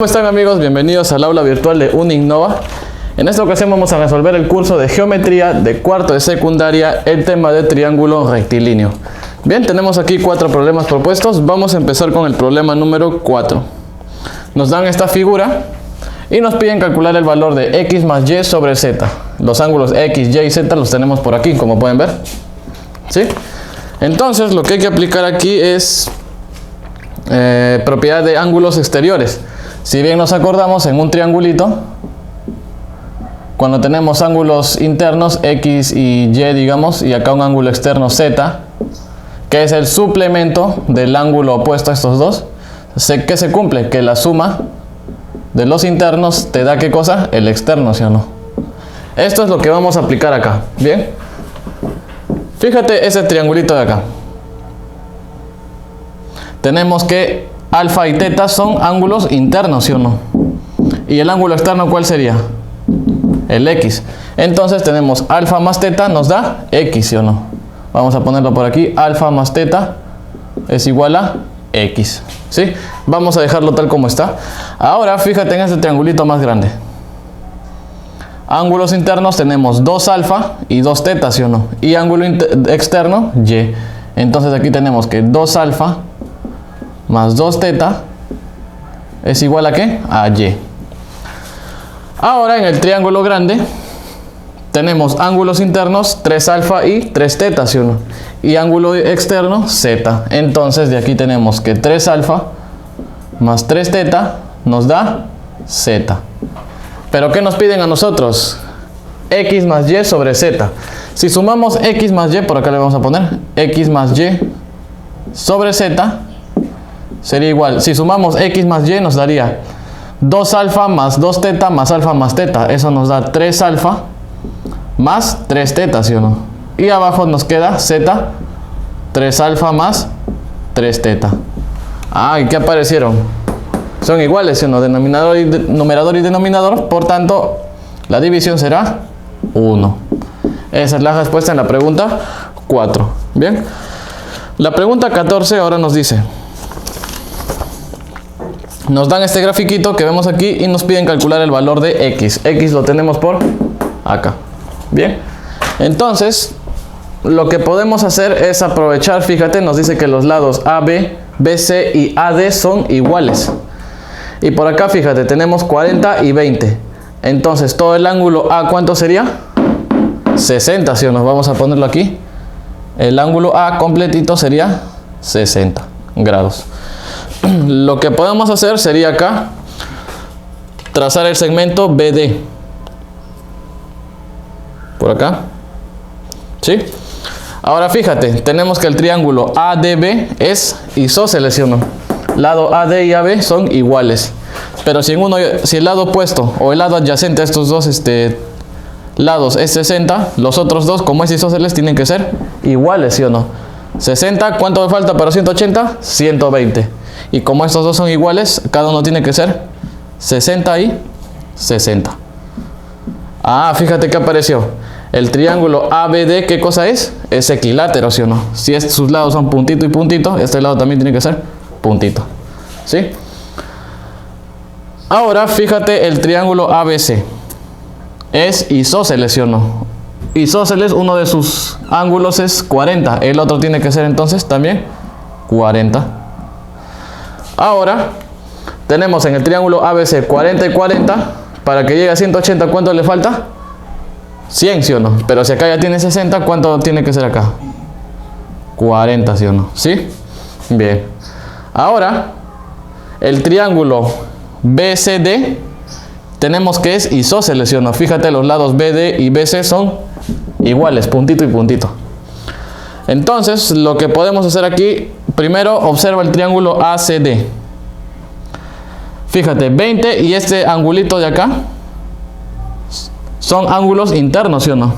¿Cómo están, amigos? Bienvenidos al aula virtual de Uninnova. En esta ocasión vamos a resolver el curso de geometría de cuarto de secundaria, el tema de triángulo rectilíneo. Bien, tenemos aquí 4 problemas propuestos. Vamos a empezar con el problema número 4. Nos dan esta figura y nos piden calcular el valor de x más y sobre z. Los ángulos x, y y z los tenemos por aquí, como pueden ver. ¿Sí? Entonces lo que hay que aplicar aquí es propiedad de ángulos exteriores. Si bien nos acordamos, en un triangulito, cuando tenemos ángulos internos x y y, digamos, y acá un ángulo externo z, que es el suplemento del ángulo opuesto a estos dos, ¿qué se cumple? Que la suma de los internos te da ¿qué cosa? El externo, ¿sí o no? Esto es lo que vamos a aplicar acá. Bien, fíjate ese triangulito de acá. Tenemos que alfa y teta son ángulos internos, ¿sí o no? ¿Y el ángulo externo cuál sería? El x. Entonces tenemos alfa más teta nos da x, ¿sí o no? Vamos a ponerlo por aquí. Alfa más teta es igual a x. ¿Sí? Vamos a dejarlo tal como está. Ahora fíjate en este triangulito más grande. Ángulos internos tenemos 2 alfa y 2 teta, ¿sí o no? Y ángulo externo, y. Entonces aquí tenemos que 2 alfa más 2 teta es igual a ¿qué? A y. Ahora en el triángulo grande tenemos ángulos internos 3 alfa y 3 teta, ¿sí o no? Y ángulo externo z. Entonces de aquí tenemos que 3 alfa más 3 teta nos da z. ¿Pero qué nos piden a nosotros? X más y sobre z. Si sumamos x más y, por acá le vamos a poner x más y sobre z, sería igual, si sumamos x más y nos daría 2 alfa más 2 teta más alfa más teta. Eso nos da 3 alfa más 3 teta, ¿sí o no? Y abajo nos queda z, 3 alfa más 3 teta. Ah, ¿y qué aparecieron? Son iguales, ¿sí o no? Numerador y denominador, por tanto la división será 1. Esa es la respuesta en la pregunta 4. Bien, la pregunta 14 ahora nos dice, nos dan este grafiquito que vemos aquí y nos piden calcular el valor de x. X lo tenemos por acá. Bien, entonces lo que podemos hacer es aprovechar, fíjate, nos dice que los lados AB, BC y AD son iguales. Y por acá, fíjate, tenemos 40 y 20. Entonces todo el ángulo A, ¿cuánto sería? 60, ¿sí o no? Vamos a ponerlo aquí. El ángulo A completito sería 60 grados. Lo que podemos hacer sería acá trazar el segmento BD por acá, ¿sí? Ahora fíjate, tenemos que el triángulo ADB es isósceles, ¿sí o no? Lado AD y AB son iguales, pero si el lado opuesto o el lado adyacente a estos dos lados es 60, los otros dos, como es isósceles, tienen que ser iguales, ¿sí o no? 60, ¿cuánto me falta para 180? 120. Y como estos dos son iguales, cada uno tiene que ser 60 y 60. Ah, fíjate que apareció. El triángulo ABD, ¿qué cosa es? Es equilátero, ¿sí o no? Si sus lados son puntito y puntito, este lado también tiene que ser puntito. ¿Sí? Ahora, fíjate el triángulo ABC. Es isósceles, ¿sí o no? Isósceles, uno de sus ángulos es 40. El otro tiene que ser entonces también 40. Ahora, tenemos en el triángulo ABC 40 y 40. Para que llegue a 180, ¿cuánto le falta? 100, ¿sí o no? Pero si acá ya tiene 60, ¿cuánto tiene que ser acá? 40, ¿sí o no? ¿Sí? Bien. Ahora, el triángulo BCD, tenemos que es isósceles, ¿sí o no? Fíjate, los lados BD y BC son iguales, puntito y puntito. Entonces, lo que podemos hacer aquí, primero observa el triángulo ACD. Fíjate, 20 y este angulito de acá son ángulos internos, ¿sí o no?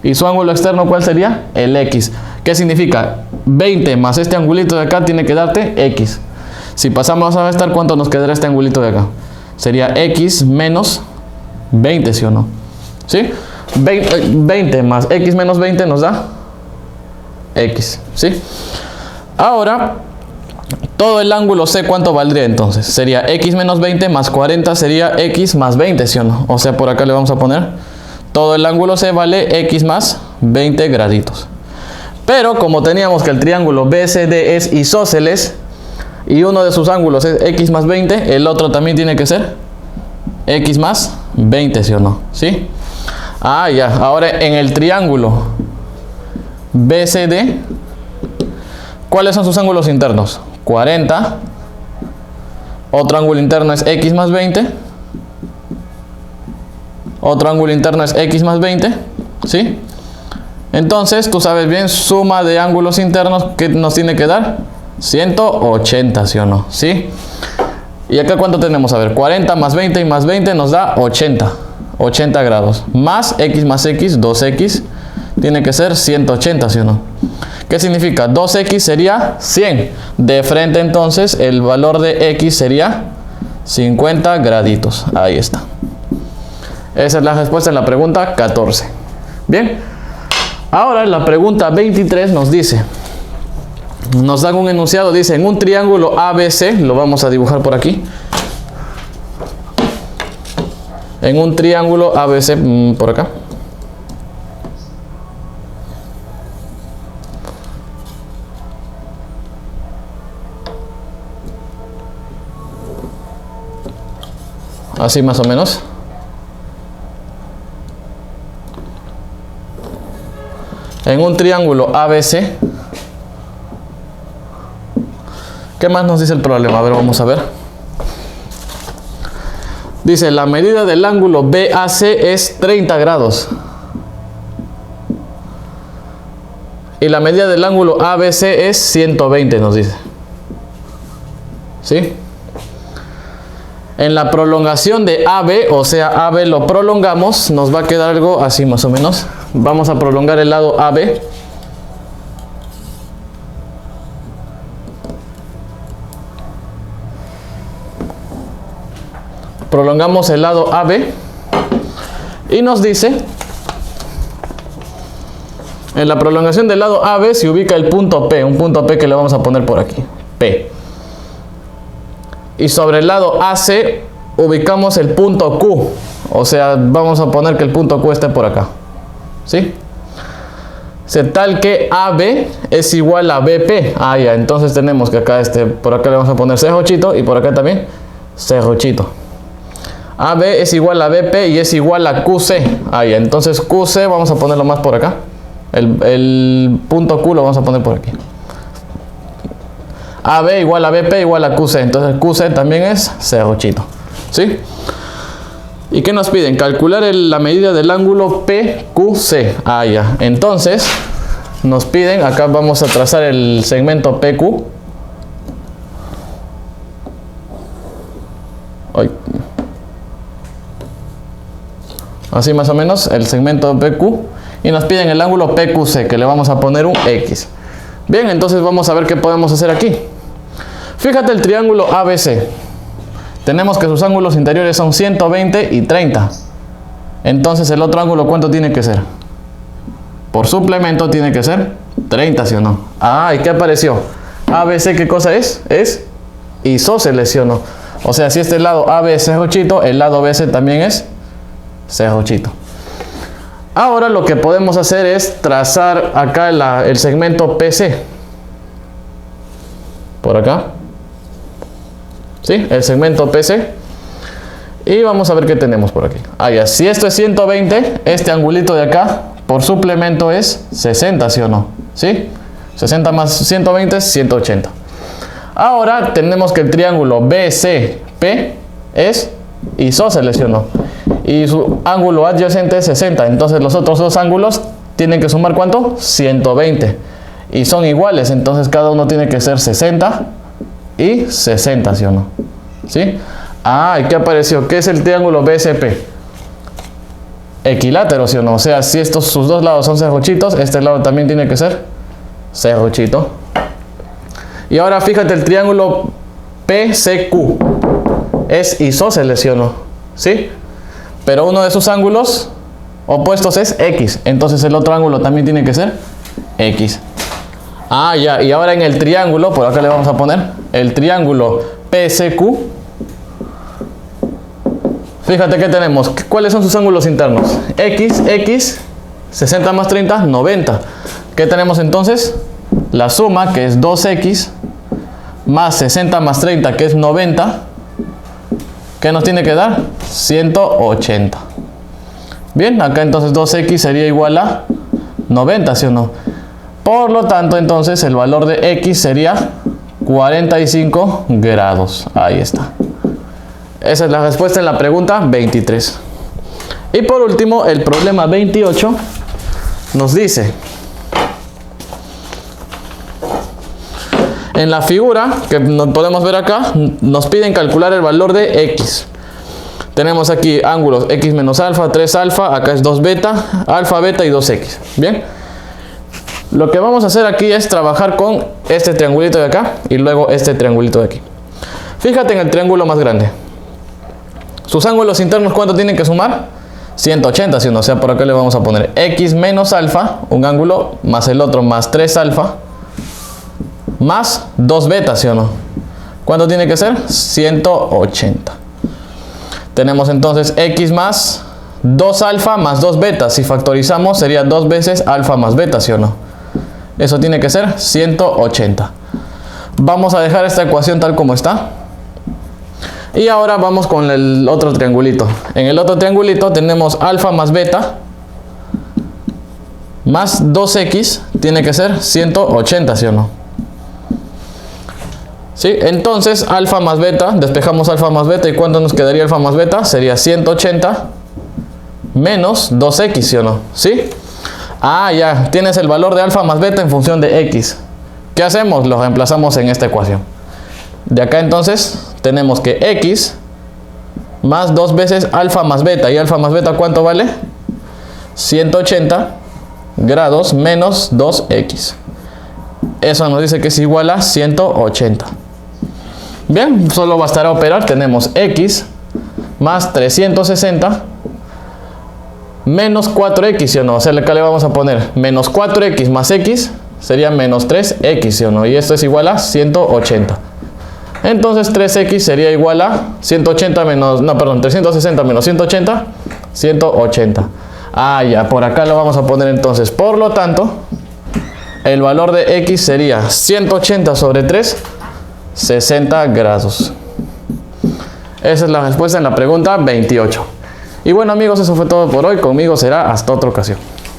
Y su ángulo externo, ¿cuál sería? El X. ¿Qué significa? 20 más este angulito de acá tiene que darte X. Si pasamos a restar, ¿cuánto nos quedará este angulito de acá? Sería X menos 20, ¿sí o no? ¿Sí? 20 más X menos 20 nos da X, ¿sí? Ahora Todo el ángulo C, ¿cuánto valdría entonces? Sería x menos 20 más 40 sería x más 20, ¿sí o no? O sea, por acá le vamos a poner, todo el ángulo C vale x más 20 graditos. Pero como teníamos que el triángulo BCD es isósceles y uno de sus ángulos es x más 20, el otro también tiene que ser x más 20, ¿sí o no? ¿Sí? Ah, ya. Ahora en el triángulo BCD, ¿cuáles son sus ángulos internos? 40, otro ángulo interno es x más 20, otro ángulo interno es x más 20, ¿sí? Entonces, tú sabes bien, suma de ángulos internos, ¿qué nos tiene que dar? 180, ¿sí o no? ¿Sí? ¿Y acá cuánto tenemos? A ver, 40 más 20 y más 20 nos da 80 grados, más x, 2x, tiene que ser 180, ¿sí o no? ¿Qué significa? 2x sería 100. De frente entonces el valor de x sería 50 graditos. Ahí está. Esa es la respuesta en la pregunta 14. Bien. Ahora la pregunta 23 nos dice, nos dan un enunciado, dice, en un triángulo ABC, lo vamos a dibujar por aquí. En un triángulo ABC, por acá. Así más o menos. En un triángulo ABC. ¿Qué más nos dice el problema? A ver, vamos a ver. Dice, la medida del ángulo BAC es 30 grados. Y la medida del ángulo ABC es 120, nos dice. ¿Sí? En la prolongación de AB, o sea, AB lo prolongamos, nos va a quedar algo así más o menos. Vamos a prolongar el lado AB. Prolongamos el lado AB y nos dice, en la prolongación del lado AB se ubica el punto P, un punto P que le vamos a poner por aquí, P. Y sobre el lado AC ubicamos el punto Q, o sea, vamos a poner que el punto Q esté por acá, ¿sí? Tal que AB es igual a BP. Ah, ya, entonces tenemos que acá, por acá le vamos a poner cerrochito y por acá también cerrochito. AB es igual a BP y es igual a QC. Ah, ya, entonces QC vamos a ponerlo más por acá. El punto Q lo vamos a poner por aquí. AB igual a BP igual a QC. Entonces QC también es cerrochito, ¿sí? ¿Y qué nos piden? Calcular la medida del ángulo PQC. Ah, ya. Entonces, nos piden, acá vamos a trazar el segmento PQ. Ay. Así más o menos, el segmento PQ. Y nos piden el ángulo PQC, que le vamos a poner un X. Bien, entonces vamos a ver qué podemos hacer aquí. Fíjate el triángulo ABC. Tenemos que sus ángulos interiores son 120 y 30. Entonces el otro ángulo, ¿cuánto tiene que ser? Por suplemento tiene que ser 30, ¿sí o no? Ah, ¿y qué apareció? ABC, ¿qué cosa es? Es isósceles, ¿sí o no? O sea, si este lado AB es cerrochito, el lado BC también es cerrochito. Ahora lo que podemos hacer es trazar acá el segmento PC. Por acá. ¿Sí? El segmento PC. Y vamos a ver qué tenemos por aquí. Ah, ya. Si esto es 120, este angulito de acá, por suplemento es 60, ¿sí o no? ¿Sí? 60 más 120 es 180. Ahora tenemos que el triángulo BCP es isósceles, ¿sí o no? Y su ángulo adyacente es 60. Entonces los otros dos ángulos tienen que sumar ¿cuánto? 120. Y son iguales, entonces cada uno tiene que ser 60 y 60, ¿sí o no? ¿Sí? Ah, ¿y qué apareció? ¿Qué es el triángulo BCP? Equilátero, ¿sí o no? O sea, si sus dos lados son cerrochitos, este lado también tiene que ser cerrochito. Y ahora fíjate el triángulo PCQ. Es isósceles, ¿sí o no? ¿Sí? Pero uno de sus ángulos opuestos es X. Entonces el otro ángulo también tiene que ser X. Ah, ya, y ahora en el triángulo, por acá le vamos a poner el triángulo PSQ. Fíjate que tenemos, ¿cuáles son sus ángulos internos? X, 60 más 30, 90. ¿Qué tenemos entonces? La suma, que es 2x, más 60 más 30, que es 90. ¿Qué nos tiene que dar? 180. Bien, acá entonces 2x sería igual a 90, ¿sí o no? Por lo tanto, entonces el valor de x sería 45 grados. Ahí está. Esa es la respuesta en la pregunta 23. Y por último, el problema 28 nos dice: en la figura que podemos ver acá, nos piden calcular el valor de x. Tenemos aquí ángulos x menos alfa, 3 alfa, acá es 2 beta, alfa, beta y 2x. Bien. Lo que vamos a hacer aquí es trabajar con este triangulito de acá y luego este triangulito de aquí. Fíjate en el triángulo más grande. Sus ángulos internos, ¿cuánto tienen que sumar? 180, ¿sí o no? O sea, por acá le vamos a poner x menos alfa, un ángulo, más el otro, más 3 alfa, más 2 beta, ¿sí o no? ¿Cuánto tiene que ser? 180. Tenemos entonces x más 2 alfa más 2 beta. Si factorizamos sería 2 veces alfa más beta, ¿sí o no? Eso tiene que ser 180. Vamos a dejar esta ecuación tal como está. Y ahora vamos con el otro triangulito. En el otro triangulito tenemos alfa más beta más 2x, tiene que ser 180, ¿sí o no? ¿Sí? Entonces alfa más beta, despejamos alfa más beta, ¿y cuánto nos quedaría alfa más beta? Sería 180 menos 2x, ¿sí o no? ¿Sí? Ah, ya, tienes el valor de alfa más beta en función de x. ¿Qué hacemos? Lo reemplazamos en esta ecuación. De acá entonces tenemos que x más 2 veces alfa más beta. ¿Y alfa más beta cuánto vale? 180 grados menos 2x. Eso nos dice que es igual a 180. Bien, solo bastará operar. Tenemos x más 360 menos 4x, ¿sí o no? O sea, acá le vamos a poner menos 4x más x sería menos 3x, ¿sí o no? Y esto es igual a 180. Entonces 3x sería igual a 180 menos, no, perdón, 360 menos 180, 180. Ah, ya, por acá lo vamos a poner entonces. Por lo tanto, el valor de x sería 180 sobre 3, 60 grados. Esa es la respuesta en la pregunta 28. Y bueno amigos, eso fue todo por hoy. Conmigo será hasta otra ocasión.